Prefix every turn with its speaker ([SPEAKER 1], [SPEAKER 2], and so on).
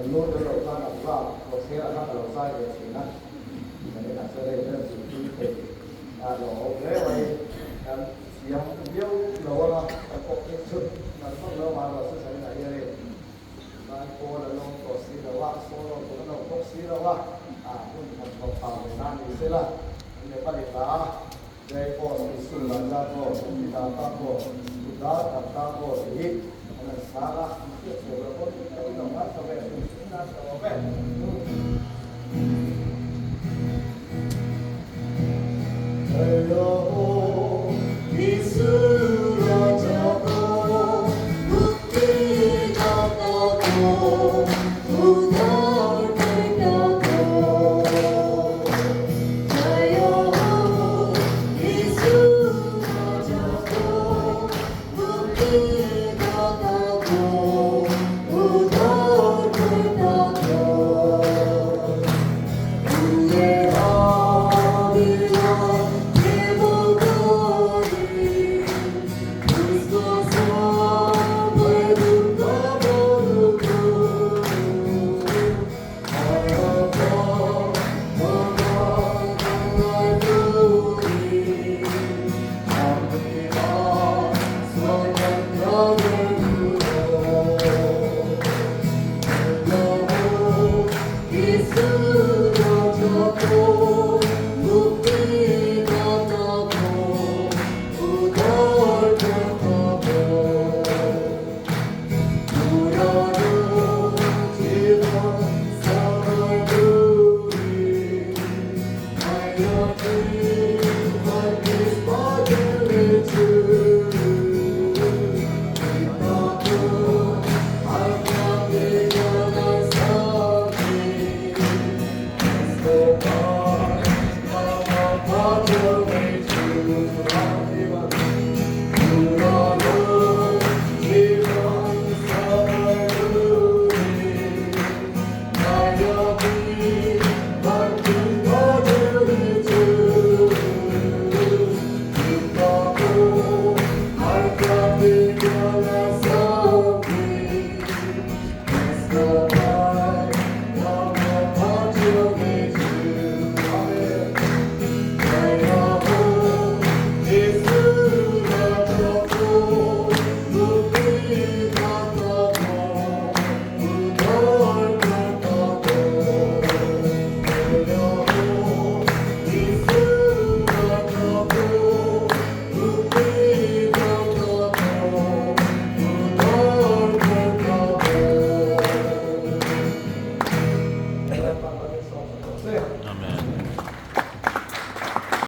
[SPEAKER 1] luôn cho đầu ra là vào một xe là các đầu sai về chỉ năng nên là sau đây nó là sự kinh tế nó thế vậy yang dia lawan kok itu nampak lawan bahasa saya nak ia ni dan ko lawan kok si lawan solo ko lawan kok si lawan pun nampak tahu nanti sila Nepali hla dari ko si sulanda ko kita ko sudah kata ko ini dan salah itu sebab ko kita nak sampai kita sampai
[SPEAKER 2] Amen.